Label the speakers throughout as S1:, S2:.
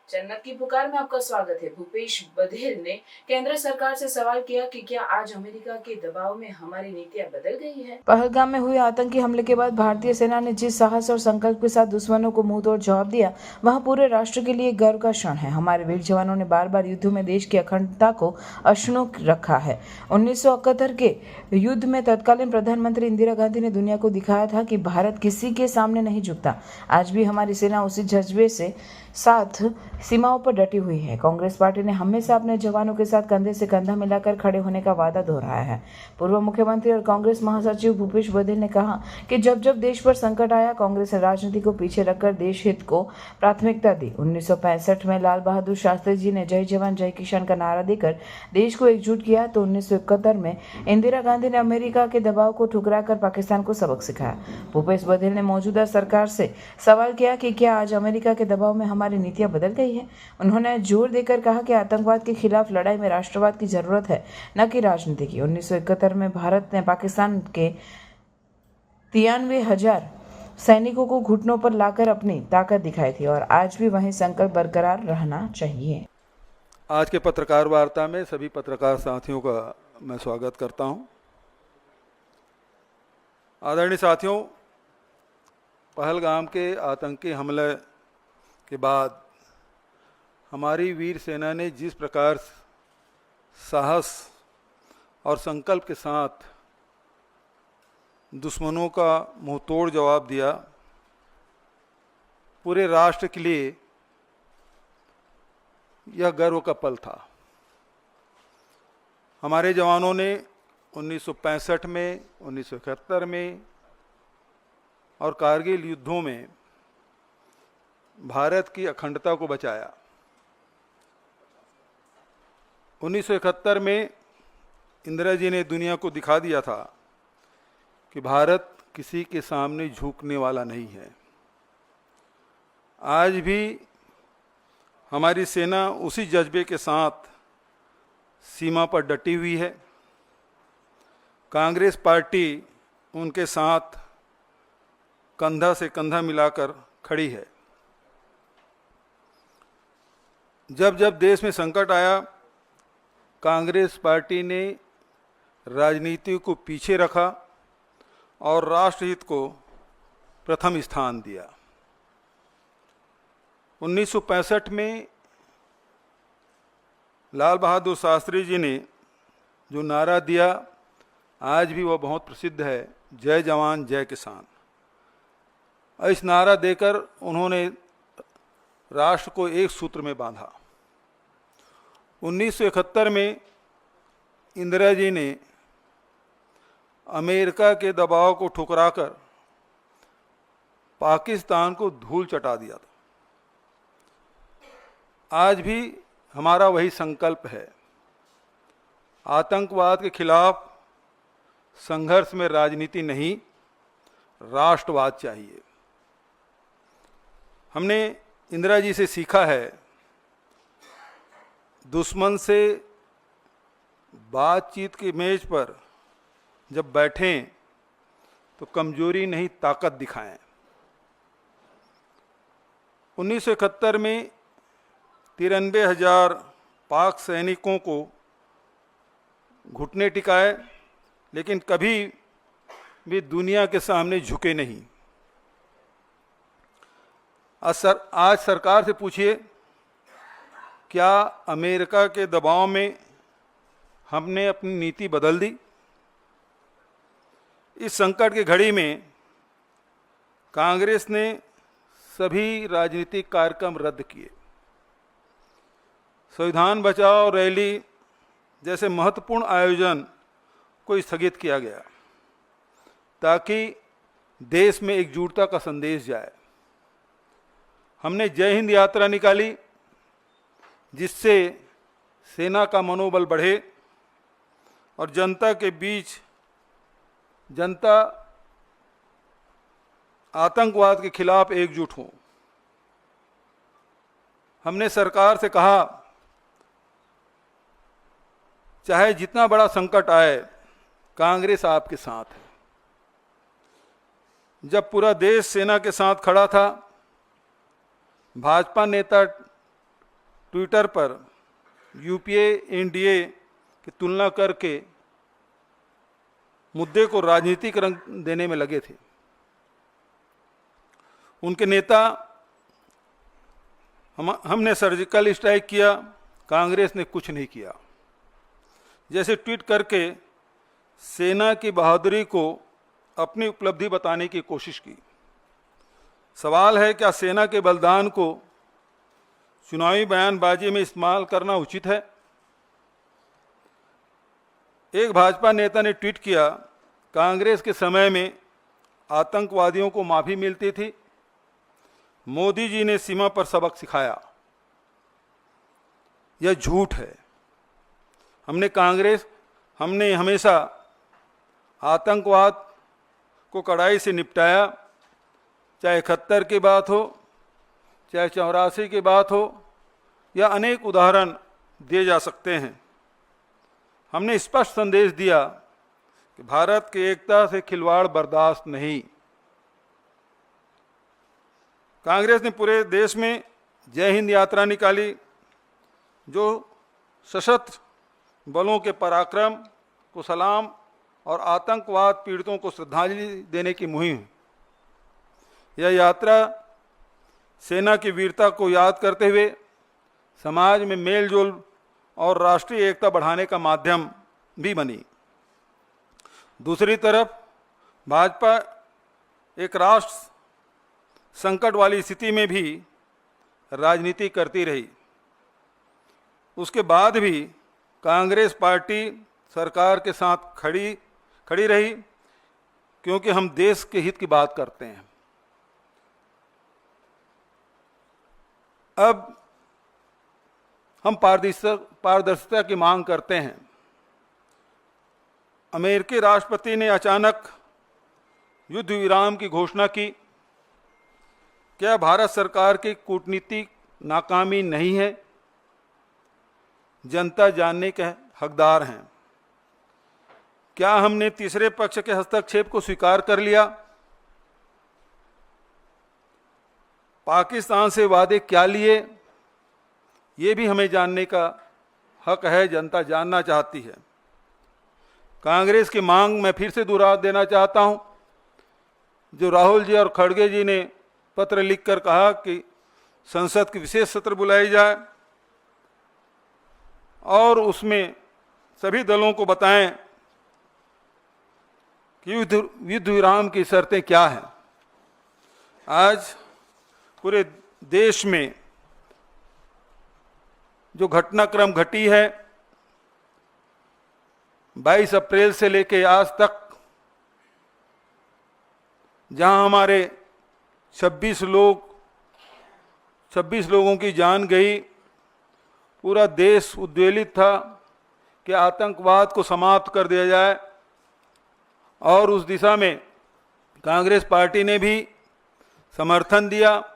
S1: जन्नत की पुकार में आपका स्वागत है। भूपेश बघेल ने केंद्र सरकार से सवाल किया कि क्या आज अमेरिका के दबाव में हमारी नीतियां बदल गई है। पहलगाम में हुए आतंकी हमले के बाद भारतीय सेना ने जिस साहस और संकल्प के साथ दुश्मनों को मुंहतोड़ जवाब दिया, वह पूरे राष्ट्र के लिए गर्व का क्षण है। हमारे वीर जवानों ने बार बार युद्धों में देश की अखंडता को अक्षुण्ण रखा है। 1971 के युद्ध में तत्कालीन प्रधानमंत्री इंदिरा गांधी ने दुनिया को दिखाया था कि भारत किसी के सामने नहीं झुकता। आज भी हमारी सेना उसी जज्बे से साथ सीमाओं पर डटी हुई है। कांग्रेस पार्टी ने हमेशा अपने जवानों के साथ कंधे से कंधा मिलाकर खड़े होने का वादा दोहराया है। पूर्व मुख्यमंत्री और कांग्रेस महासचिव भूपेश बघेल ने कहा कि जब जब देश पर संकट आया, कांग्रेस ने राजनीति को पीछे रखकर देश हित को प्राथमिकता दी। 1965 में लाल बहादुर शास्त्री जी ने जय जवान जय किसान का नारा देकर देश को एकजुट किया, तो 1971 में इंदिरा गांधी ने अमेरिका के दबाव को ठुकराकर पाकिस्तान को सबक सिखाया। भूपेश बघेल ने मौजूदा सरकार से सवाल किया कि क्या आज अमेरिका के दबाव में हमारी नीतियां बदल गई हैं। उन्होंने जोर देकर कहा कि आतंकवाद के खिलाफ लड़ाई में राष्ट्रवाद की जरूरत है, न कि राजनीति की। 1971 में भारत ने पाकिस्तान के 93,000 सैनिकों को घुटनों पर लाकर अपनी ताकत दिखाई थी और आज भी वही संकल्प बरकरार रहना चाहिए।
S2: आज के पत्रकार वार्ता में सभी पत्रकार साथियों का मैं स्वागत करता हूं। आदरणीय साथियों, पहलगाम के आतंकी हमले के बाद हमारी वीर सेना ने जिस प्रकार साहस और संकल्प के साथ दुश्मनों का मुंहतोड़ जवाब दिया, पूरे राष्ट्र के लिए यह गर्व का पल था। हमारे जवानों ने 1965 में, 1971 में और कारगिल युद्धों में भारत की अखंडता को बचाया। 1971 में इंदिरा जी ने दुनिया को दिखा दिया था कि भारत किसी के सामने झुकने वाला नहीं है। आज भी हमारी सेना उसी जज्बे के साथ सीमा पर डटी हुई है। कांग्रेस पार्टी उनके साथ कंधा से कंधा मिलाकर खड़ी है। जब जब देश में संकट आया, कांग्रेस पार्टी ने राजनीति को पीछे रखा और राष्ट्रहित को प्रथम स्थान दिया। 1965 में लाल बहादुर शास्त्री जी ने जो नारा दिया, आज भी वह बहुत प्रसिद्ध है, जय जवान जय किसान। इस नारा देकर उन्होंने राष्ट्र को एक सूत्र में बांधा। 1971 में इंदिरा जी ने अमेरिका के दबाव को ठुकराकर पाकिस्तान को धूल चटा दिया था। आज भी हमारा वही संकल्प है। आतंकवाद के खिलाफ संघर्ष में राजनीति नहीं, राष्ट्रवाद चाहिए। हमने इंदिरा जी से सीखा है, दुश्मन से बातचीत की मेज पर जब बैठें तो कमजोरी नहीं, ताकत दिखाएं। 1971 में 93,000 पाक सैनिकों को घुटने टिकाए, लेकिन कभी भी दुनिया के सामने झुके नहीं। आज सरकार से पूछिए, क्या अमेरिका के दबाव में हमने अपनी नीति बदल दी? इस संकट की घड़ी में कांग्रेस ने सभी राजनीतिक कार्यक्रम रद्द किए। संविधान बचाओ रैली जैसे महत्वपूर्ण आयोजन को स्थगित किया गया ताकि देश में एकजुटता का संदेश जाए। हमने जय हिंद यात्रा निकाली, जिससे सेना का मनोबल बढ़े और जनता के बीच जनता आतंकवाद के खिलाफ एकजुट हो। हमने सरकार से कहा, चाहे जितना बड़ा संकट आए, कांग्रेस आपके साथ है। जब पूरा देश सेना के साथ खड़ा था, भाजपा नेता ट्विटर पर यूपीए एनडीए की तुलना करके मुद्दे को राजनीतिक रंग देने में लगे थे। उनके नेता हमने सर्जिकल स्ट्राइक किया, कांग्रेस ने कुछ नहीं किया जैसे ट्वीट करके सेना की बहादुरी को अपनी उपलब्धि बताने की कोशिश की। सवाल है, क्या सेना के बलिदान को चुनावी बयानबाजी में इस्तेमाल करना उचित है? एक भाजपा नेता ने ट्वीट किया, कांग्रेस के समय में आतंकवादियों को माफी मिलती थी, मोदी जी ने सीमा पर सबक सिखाया। यह झूठ है। हमने हमेशा आतंकवाद को कड़ाई से निपटाया, चाहे 71 की बात हो, चाहे 84 की बात हो, या अनेक उदाहरण दिए जा सकते हैं। हमने स्पष्ट संदेश दिया कि भारत की एकता से खिलवाड़ बर्दाश्त नहीं। कांग्रेस ने पूरे देश में जय हिंद यात्रा निकाली, जो सशस्त्र बलों के पराक्रम को सलाम और आतंकवाद पीड़ितों को श्रद्धांजलि देने की मुहिम। यह यात्रा सेना की वीरता को याद करते हुए समाज में मेलजोल और राष्ट्रीय एकता बढ़ाने का माध्यम भी बनी। दूसरी तरफ भाजपा एक राष्ट्र संकट वाली स्थिति में भी राजनीति करती रही। उसके बाद भी कांग्रेस पार्टी सरकार के साथ खड़ी रही, क्योंकि हम देश के हित की बात करते हैं। अब हम पारदर्शिता की मांग करते हैं। अमेरिकी राष्ट्रपति ने अचानक युद्ध विराम की घोषणा की। क्या भारत सरकार की कूटनीतिक नाकामी नहीं है? जनता जानने के हकदार हैं। क्या हमने तीसरे पक्ष के हस्तक्षेप को स्वीकार कर लिया? पाकिस्तान से वादे क्या लिए, ये भी हमें जानने का हक है। जनता जानना चाहती है। कांग्रेस की मांग मैं फिर से दोहरा देना चाहता हूं, जो राहुल जी और खड़गे जी ने पत्र लिखकर कहा कि संसद की विशेष सत्र बुलाई जाए और उसमें सभी दलों को बताएं कि युद्ध विराम की शर्तें क्या हैं। आज पूरे देश में जो घटनाक्रम घटी है, 22 अप्रैल से लेकर आज तक, जहां हमारे 26 लोगों की जान गई, पूरा देश उद्वेलित था कि आतंकवाद को समाप्त कर दिया जाए, और उस दिशा में कांग्रेस पार्टी ने भी समर्थन दिया।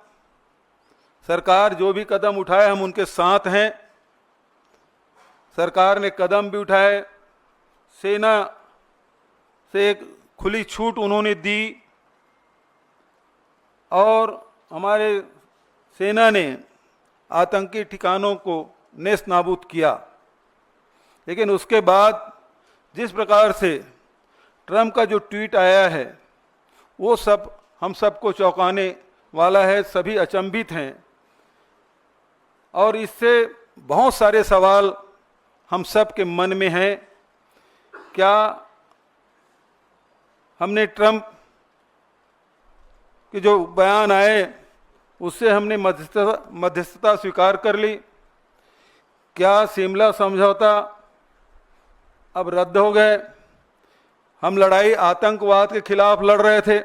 S2: सरकार जो भी कदम उठाए, हम उनके साथ हैं। सरकार ने कदम भी उठाए, सेना से एक खुली छूट उन्होंने दी, और हमारे सेना ने आतंकी ठिकानों को नेस्त नाबूद किया। लेकिन उसके बाद जिस प्रकार से ट्रंप का जो ट्वीट आया है, वो सब हम सबको चौंकाने वाला है। सभी अचंभित हैं, और इससे बहुत सारे सवाल हम सब के मन में हैं। क्या हमने ट्रंप के जो बयान आए, उससे हमने मध्यस्थता स्वीकार कर ली? क्या शिमला समझौता अब रद्द हो गए? हम लड़ाई आतंकवाद के खिलाफ लड़ रहे थे,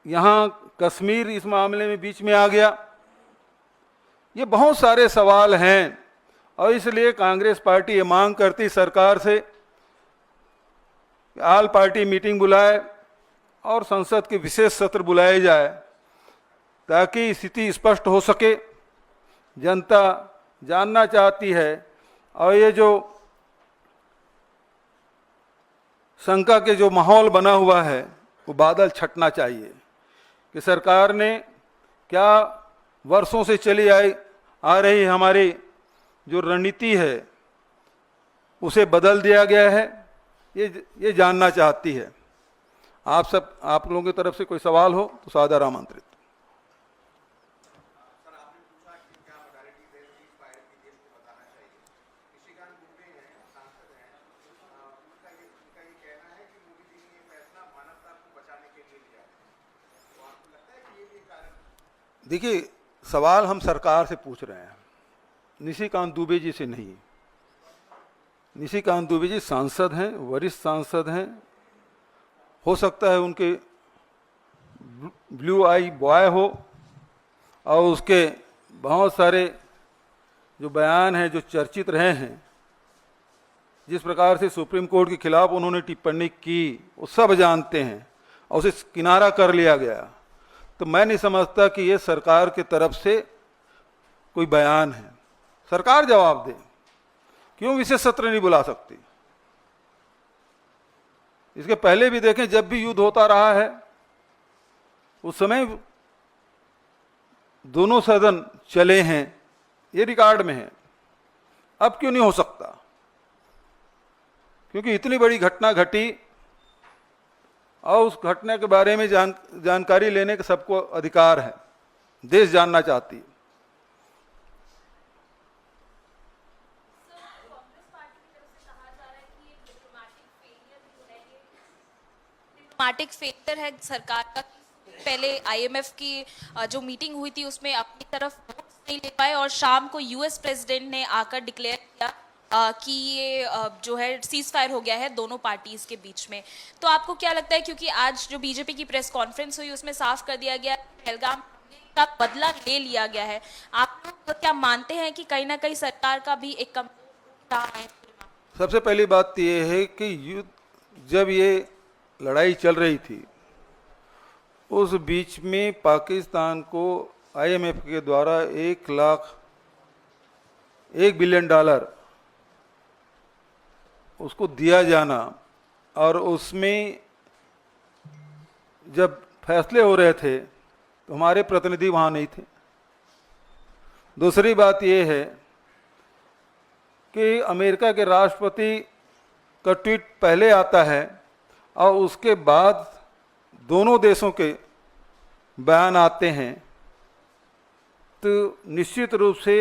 S2: यहाँ कश्मीर इस मामले में बीच में आ गया। ये बहुत सारे सवाल हैं, और इसलिए कांग्रेस पार्टी ये मांग करती सरकार से कि ऑल पार्टी मीटिंग बुलाए और संसद के विशेष सत्र बुलाए जाए, ताकि स्थिति स्पष्ट हो सके। जनता जानना चाहती है, और ये जो शंका के जो माहौल बना हुआ है, वो बादल छटना चाहिए कि सरकार ने क्या वर्षों से चली आई आ रही हमारी जो रणनीति है उसे बदल दिया गया है, ये जानना चाहती है। आप लोगों की तरफ से कोई सवाल हो तो सादर आमंत्रित। देखिए, सवाल हम सरकार से पूछ रहे हैं, निशिकांत दुबे जी से नहीं। निशिकांत दुबे जी सांसद हैं, वरिष्ठ सांसद हैं, हो सकता है उनके ब्लू आई बॉय हो और उसके बहुत सारे जो बयान हैं जो चर्चित रहे हैं, जिस प्रकार से सुप्रीम कोर्ट के खिलाफ उन्होंने टिप्पणी की वो सब जानते हैं और उसे किनारा कर लिया गया। तो मैं नहीं समझता कि ये सरकार की तरफ से कोई बयान है। सरकार जवाब दे, क्यों विशेष सत्र नहीं बुला सकती? इसके पहले भी देखें, जब भी युद्ध होता रहा है उस समय दोनों सदन चले हैं, ये रिकॉर्ड में है। अब क्यों नहीं हो सकता? क्योंकि इतनी बड़ी घटना घटी और उस घटना के बारे में जानकारी लेने का सबको अधिकार है, देश जानना चाहती है।
S3: डिप्लोमेटिक फेलियर है सरकार का। पहले आईएमएफ की जो मीटिंग हुई थी उसमें अपनी तरफ वोट्स नहीं ले पाए और शाम को यूएस प्रेसिडेंट ने आकर डिक्लेयर किया कि ये जो है सीज फायर हो गया है दोनों पार्टीज के बीच में। तो आपको क्या लगता है, क्योंकि आज जो बीजेपी की प्रेस कॉन्फ्रेंस हुई उसमें साफ कर दिया गया पहलगाम का बदला ले लिया गया है, आप लोग क्या मानते हैं कि कहीं ना कहीं सरकार का भी एक कम रहा है?
S2: सबसे पहली बात तो ये है कि युद्ध, जब ये लड़ाई चल रही थी उस बीच में पाकिस्तान को आईएमएफ के द्वारा $1 बिलियन उसको दिया जाना, और उसमें जब फैसले हो रहे थे तो हमारे प्रतिनिधि वहाँ नहीं थे। दूसरी बात यह है कि अमेरिका के राष्ट्रपति का ट्वीट पहले आता है और उसके बाद दोनों देशों के बयान आते हैं, तो निश्चित रूप से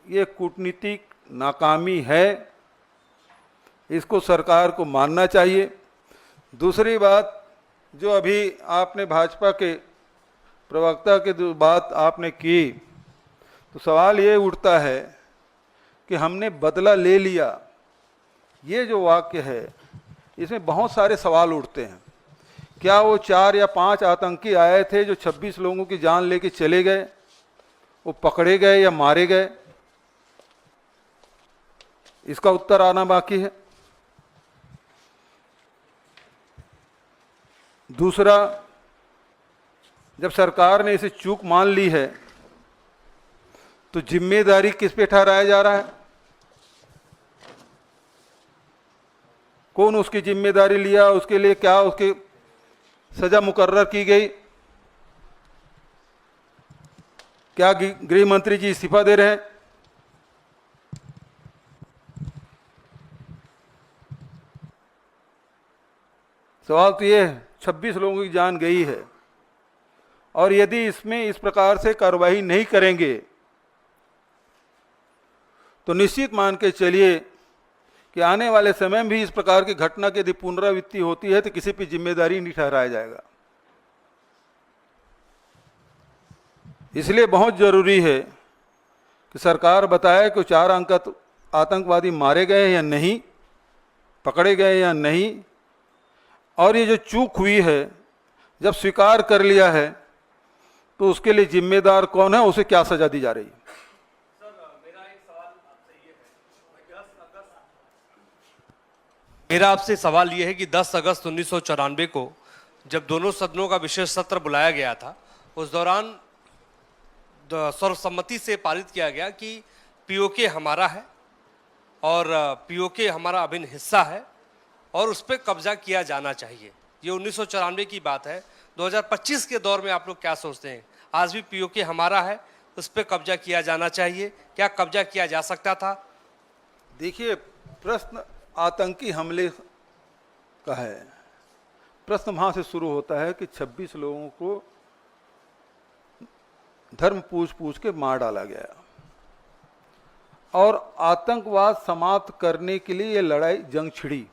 S2: ये कूटनीतिक नाकामी है, इसको सरकार को मानना चाहिए। दूसरी बात, जो अभी आपने भाजपा के प्रवक्ता के जो बात आपने की, तो सवाल ये उठता है कि हमने बदला ले लिया, ये जो वाक्य है इसमें बहुत सारे सवाल उठते हैं। क्या वो 4 या 5 आतंकी आए थे जो 26 लोगों की जान लेके चले गए, वो पकड़े गए या मारे गए? इसका उत्तर आना बाकी है। दूसरा, जब सरकार ने इसे चूक मान ली है तो जिम्मेदारी किस पे ठहराया जा रहा है? कौन उसकी जिम्मेदारी लिया, उसके लिए क्या उसकी सजा मुकर्रर की गई? क्या गृह मंत्री जी इस्तीफा दे रहे हैं? सवाल तो ये है, 26 लोगों की जान गई है, और यदि इसमें इस प्रकार से कार्रवाई नहीं करेंगे तो निश्चित मान के चलिए कि आने वाले समय में भी इस प्रकार की घटना की यदि पुनरावृत्ति होती है तो किसी पर जिम्मेदारी नहीं ठहराया जाएगा। इसलिए बहुत जरूरी है कि सरकार बताए कि 4 आतंकवादी मारे गए या नहीं, पकड़े गए या नहीं, और ये जो चूक हुई है जब स्वीकार कर लिया है तो उसके लिए जिम्मेदार कौन है, उसे क्या सजा दी जा रही है?
S4: मेरा आपसे सवाल ये है कि 10 अगस्त 1994 को जब दोनों सदनों का विशेष सत्र बुलाया गया था, उस दौरान सर्वसम्मति से पारित किया गया कि पीओके हमारा है और पीओके हमारा अभिन्न हिस्सा है और उस पर कब्जा किया जाना चाहिए। ये 1994 की बात है। 2025 के दौर में आप लोग क्या सोचते हैं? आज भी पीओके हमारा है, उस पर कब्जा किया जाना चाहिए? क्या कब्जा किया जा सकता था?
S2: देखिए, प्रश्न आतंकी हमले का है। प्रश्न वहां से शुरू होता है कि 26 लोगों को धर्म पूछ के मार डाला गया और आतंकवाद समाप्त करने के लिए ये लड़ाई जंग छिड़ी।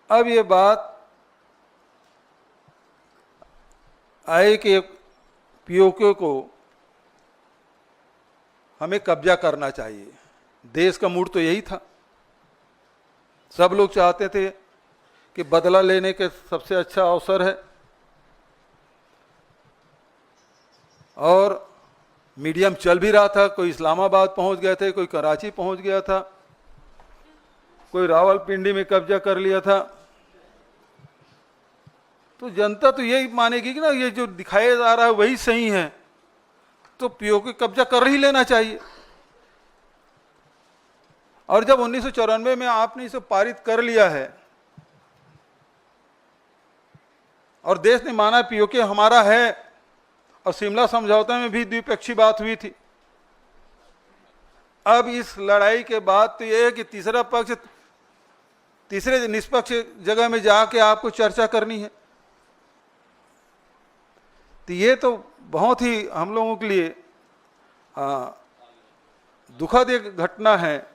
S2: अब ये बात आए कि पीओके को हमें कब्जा करना चाहिए। देश का मूड तो यही था, सब लोग चाहते थे कि बदला लेने के सबसे अच्छा अवसर है, और मीडियम चल भी रहा था। कोई इस्लामाबाद पहुंच गए थे, कोई कराची पहुंच गया था, कोई रावलपिंडी में कब्जा कर लिया था। तो जनता तो यही मानेगी कि ना ये जो दिखाया जा रहा है वही सही है, तो पीओके कब्जा कर ही लेना चाहिए। और जब 1994 में आपने इसे पारित कर लिया है और देश ने माना पीओके हमारा है, और शिमला समझौते में भी द्विपक्षीय बात हुई थी, अब इस लड़ाई के बाद तो यह है कि तीसरा पक्ष तीसरे निष्पक्ष जगह में जाके आपको चर्चा करनी है। तो ये तो बहुत ही हम लोगों के लिए दुखद एक घटना है,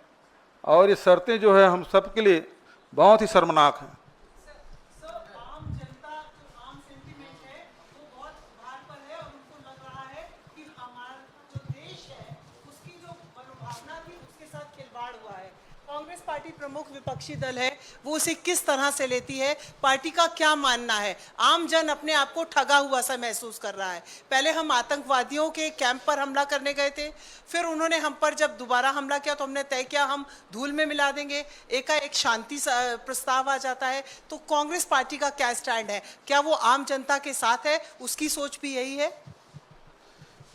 S2: और ये शर्तें जो है हम सबके लिए बहुत ही शर्मनाक हैं।
S5: आम जनता जो आम सेंटीमेंट है वो बहुत भार पर है, और उनको लग रहा है कि हमारा जो देश है उसकी जो मनोभावना थी उसके साथ खिलवाड़ हुआ है। कांग्रेस पार्टी प्रमुख विपक्षी दल है, वो उसे किस तरह से लेती है, पार्टी का क्या मानना है? आम जन अपने आप को ठगा हुआ सा महसूस कर रहा है। पहले हम आतंकवादियों के कैंप पर हमला करने गए थे, फिर उन्होंने हम पर जब दोबारा हमला किया तो हमने तय किया हम धूल में मिला देंगे, एक शांति प्रस्ताव आ जाता है। तो कांग्रेस पार्टी का क्या स्टैंड है? क्या वो आम जनता के साथ है? उसकी सोच भी यही है?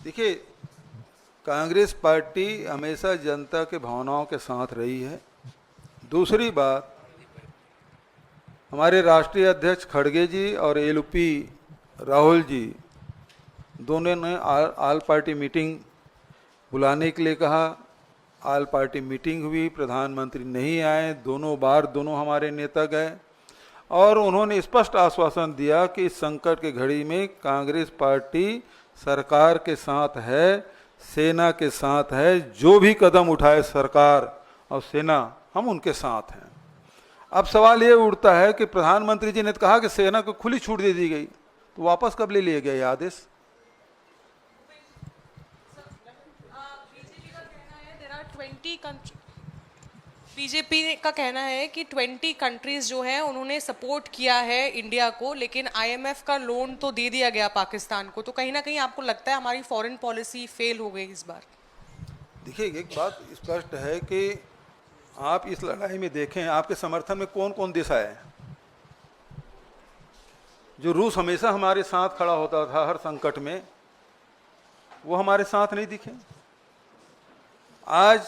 S2: देखिए, कांग्रेस पार्टी हमेशा जनता के भावनाओं के साथ रही है। दूसरी बात, हमारे राष्ट्रीय अध्यक्ष खड़गे जी और एलपी राहुल जी दोनों ने आल पार्टी मीटिंग बुलाने के लिए कहा। आल पार्टी मीटिंग हुई, प्रधानमंत्री नहीं आए, दोनों हमारे नेता गए, और उन्होंने स्पष्ट आश्वासन दिया कि इस संकट के घड़ी में कांग्रेस पार्टी सरकार के साथ है, सेना के साथ है, जो भी कदम उठाए सरकार और सेना हम उनके साथ हैं। अब सवाल ये उठता है कि प्रधानमंत्री जी ने तो कहा कि सेना को खुली छूट दे दी गई, तो वापस कब ले लिया गया ये आदेश?
S6: बीजेपी का कहना है कि 20 कंट्रीज जो है उन्होंने सपोर्ट किया है इंडिया को, लेकिन आईएमएफ का लोन तो दे दिया गया पाकिस्तान को। तो कहीं ना कहीं आपको लगता है हमारी फॉरेन पॉलिसी फेल हो गई इस बार?
S2: देखिए, एक बात स्पष्ट है कि आप इस लड़ाई में देखें आपके समर्थन में कौन कौन देश आए। जो रूस हमेशा हमारे साथ खड़ा होता था हर संकट में, वो हमारे साथ नहीं दिखे। आज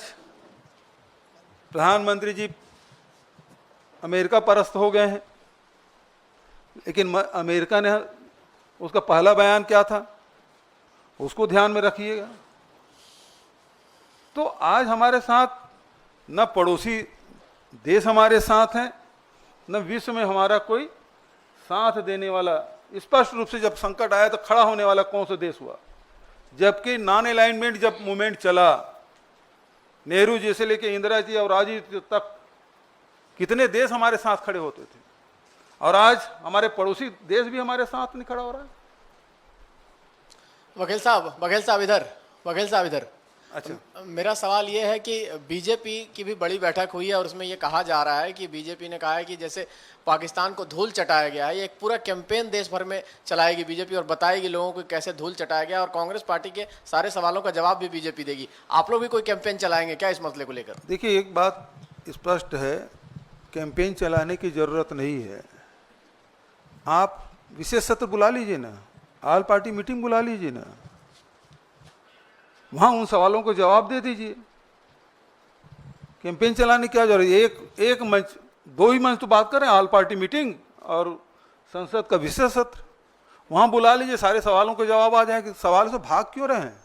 S2: प्रधानमंत्री जी अमेरिका परस्त हो गए हैं, लेकिन अमेरिका ने उसका पहला बयान क्या था, उसको ध्यान में रखिएगा। तो आज हमारे साथ न पड़ोसी देश हमारे साथ हैं, न विश्व में हमारा कोई साथ देने वाला, स्पष्ट रूप से जब संकट आया तो खड़ा होने वाला कौन सा देश हुआ। जबकि नॉन अलाइनमेंट जब मूवमेंट चला, नेहरू जी से लेके इंदिरा जी और राजीव तक कितने देश हमारे साथ खड़े होते थे, और आज हमारे पड़ोसी देश भी हमारे साथ नहीं खड़ा हो रहा है।
S7: वकील साहब इधर।
S2: अच्छा,
S7: मेरा सवाल ये है कि बीजेपी की भी बड़ी बैठक हुई है और उसमें ये कहा जा रहा है कि बीजेपी ने कहा है कि जैसे पाकिस्तान को धूल चटाया गया है, ये एक पूरा कैंपेन देश भर में चलाएगी बीजेपी और बताएगी लोगों को कैसे धूल चटाया गया, और कांग्रेस पार्टी के सारे सवालों का जवाब भी बीजेपी देगी। आप लोग भी कोई कैंपेन चलाएंगे क्या इस मसले को लेकर?
S2: देखिए, एक बात स्पष्ट है, कैंपेन चलाने की जरूरत नहीं है। आप विशेष सत्र बुला लीजिए ना, आल पार्टी मीटिंग बुला लीजिए ना, वहां उन सवालों को जवाब दे दीजिए। कैंपेन चलाने की क्या जरूरत है? एक मंच, दो ही मंच तो बात करें, आल पार्टी मीटिंग और संसद का विशेष सत्र, वहां बुला लीजिए, सारे सवालों के जवाब आ जाएंगे। सवाल से भाग क्यों रहे हैं?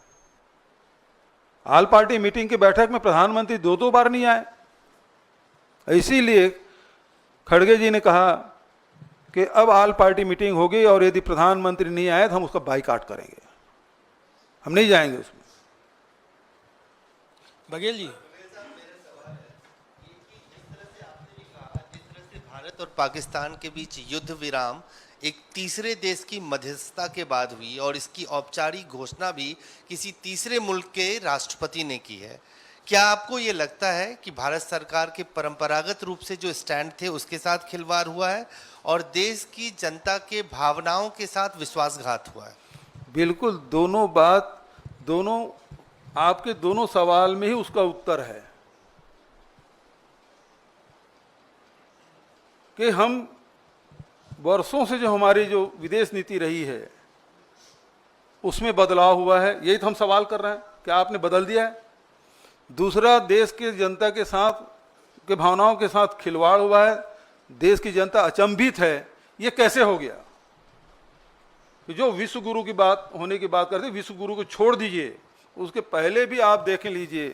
S2: ऑल पार्टी मीटिंग की बैठक में प्रधानमंत्री दो बार नहीं आए। इसीलिए खड़गे जी ने कहा कि अब ऑल पार्टी मीटिंग होगी और यदि प्रधानमंत्री नहीं आए तो हम उसका बाइकाट करेंगे, हम नहीं जाएंगे उसमें।
S8: बघेल जी,
S9: भारत और पाकिस्तान के बीच युद्ध विराम एक तीसरे देश की मध्यस्थता के बाद हुई और इसकी औपचारिक घोषणा भी किसी तीसरे मुल्क के राष्ट्रपति ने की है। क्या आपको ये लगता है कि भारत सरकार के परंपरागत रूप से जो स्टैंड थे उसके साथ खिलवाड़ हुआ है और देश की जनता के भावनाओं के साथ विश्वासघात हुआ है?
S2: बिल्कुल, दोनों बात, दोनों आपके दोनों सवाल में ही उसका उत्तर है कि हम वर्षों से जो हमारी जो विदेश नीति रही है उसमें बदलाव हुआ है, यही तो हम सवाल कर रहे हैं। क्या आपने बदल दिया है? दूसरा, देश के जनता के साथ के भावनाओं के साथ खिलवाड़ हुआ है। देश की जनता अचंभित है, ये कैसे हो गया? जो विश्व गुरु की बात होने की बात करते, विश्व गुरु को छोड़ दीजिए, उसके पहले भी आप देख लीजिए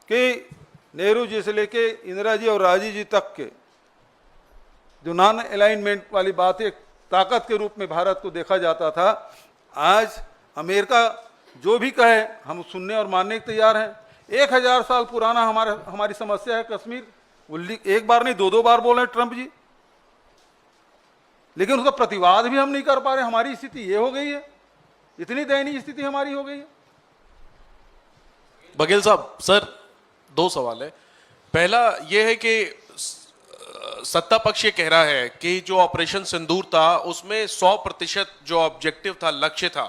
S2: कि नेहरू जी से लेके इंदिरा जी और राजीव जी तक के जो नॉन अलाइनमेंट वाली बात एक ताकत के रूप में भारत को देखा जाता था, आज अमेरिका जो भी कहे हम सुनने और मानने के तैयार हैं। 1000 साल पुराना हमारी समस्या है कश्मीर, वो एक बार नहीं दो बार बोल रहे ट्रंप जी, लेकिन उसका प्रतिवाद भी हम नहीं कर पा रहे। हमारी स्थिति ये हो गई है, इतनी दयनीय स्थिति हमारी हो गई है।
S10: बघेल साहब, सर 2 सवाल है। पहला यह है कि सत्ता पक्ष ये कह रहा है कि जो ऑपरेशन सिंदूर था उसमें 100% जो ऑब्जेक्टिव था, लक्ष्य था,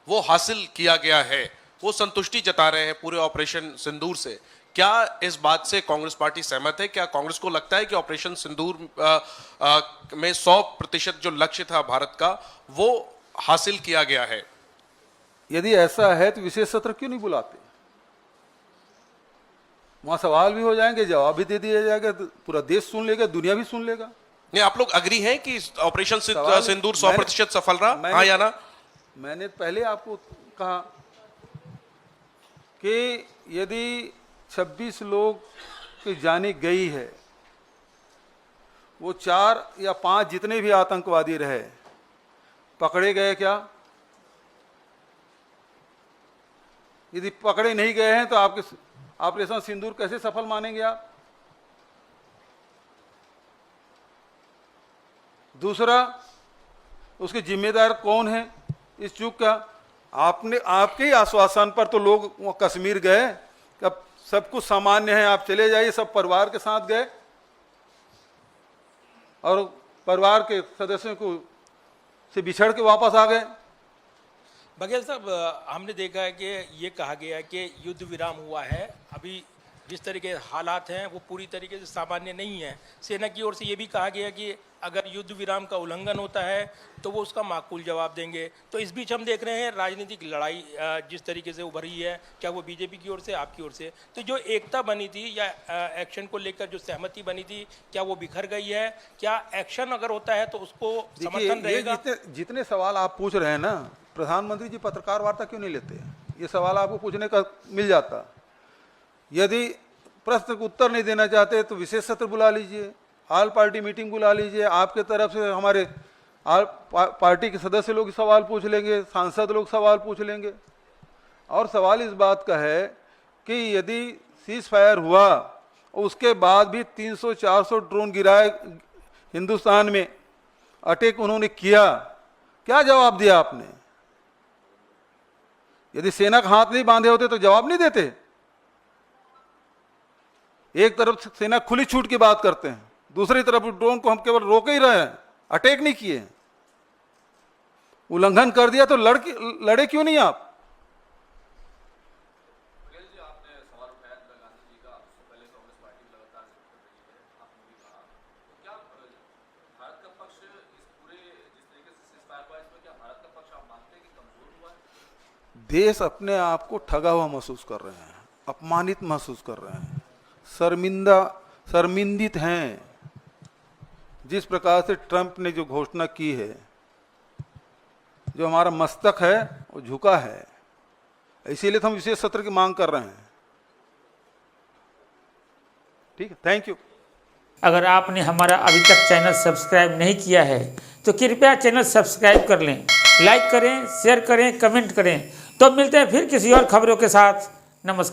S10: वो हासिल किया गया है। वो संतुष्टि जता रहे हैं पूरे ऑपरेशन सिंदूर से। क्या इस बात से कांग्रेस पार्टी सहमत है? क्या कांग्रेस को लगता है कि ऑपरेशन सिंदूर में 100% जो लक्ष्य था भारत का वो हासिल किया गया है?
S2: यदि ऐसा है तो विशेष सत्र क्यों नहीं बुलाते? वहां सवाल भी हो जाएंगे, जवाब भी दे दिया जाएगा, तो पूरा देश सुन लेगा, दुनिया भी सुन लेगा।
S10: नहीं, आप लोग अग्री हैं कि ऑपरेशन सिंदूर 100% सफल रहा, हाँ या ना?
S2: मैंने पहले आपको कहा कि यदि 26 लोग की जाने गई है, वो 4 या 5 जितने भी आतंकवादी रहे पकड़े गए क्या? यदि पकड़े नहीं गए हैं तो आपके ऑपरेशन सिंदूर कैसे सफल मानेंगे आप? दूसरा, उसके जिम्मेदार कौन है इस चूक का? आपने, आपके ही आश्वासन पर तो लोग वहाँ कश्मीर गए, अब सब कुछ सामान्य है, आप चले जाइए, सब परिवार के साथ गए और परिवार के सदस्यों को से बिछड़ के वापस आ गए।
S8: बघेल साहब, हमने देखा है कि ये कहा गया है कि युद्ध विराम हुआ है, अभी जिस तरीके के हालात हैं वो पूरी तरीके से सामान्य नहीं है। सेना की ओर से ये भी कहा गया कि अगर युद्ध विराम का उल्लंघन होता है तो वो उसका माकूल जवाब देंगे। तो इस बीच हम देख रहे हैं राजनीतिक लड़ाई जिस तरीके से उभरी है, क्या वो बीजेपी की ओर से, आपकी ओर से, तो जो एकता बनी थी या एक्शन को लेकर जो सहमति बनी थी, क्या वो बिखर गई है? क्या एक्शन अगर होता है तो उसको समर्थन रहेगा?
S2: जितने सवाल आप पूछ रहे हैं ना, प्रधानमंत्री जी पत्रकार वार्ता क्यों नहीं लेते? ये सवाल आपको पूछने का मिल जाता। यदि प्रश्न को उत्तर नहीं देना चाहते तो विशेष सत्र बुला लीजिए, ऑल पार्टी मीटिंग बुला लीजिए, आपके तरफ से हमारे ऑल पार्टी के सदस्य लोग सवाल पूछ लेंगे, सांसद लोग सवाल पूछ लेंगे। और सवाल इस बात का है कि यदि सीज फायर हुआ उसके बाद भी 300-400 ड्रोन गिराए हिंदुस्तान में, अटैक उन्होंने किया, क्या जवाब दिया आपने? यदि सेना का हाथ नहीं बांधे होते तो जवाब नहीं देते। एक तरफ सेना खुली छूट की बात करते हैं, दूसरी तरफ ड्रोन को हम केवल रोक ही रहे हैं, अटैक नहीं किए। उल्लंघन कर दिया तो लड़े क्यों नहीं आप? देश अपने आप को ठगा हुआ महसूस कर रहे हैं, अपमानित महसूस कर रहे हैं, शर्मिंदित हैं। जिस प्रकार से ट्रंप ने जो घोषणा की है जो हमारा मस्तक है वो झुका है, इसीलिए तो हम विशेष सत्र की मांग कर रहे हैं। ठीक है, थैंक यू।
S11: अगर आपने हमारा अभी तक चैनल सब्सक्राइब नहीं किया है तो कृपया चैनल सब्सक्राइब कर लें, लाइक करें, शेयर करें, कमेंट करें। तो मिलते हैं फिर किसी और खबरों के साथ। नमस्कार।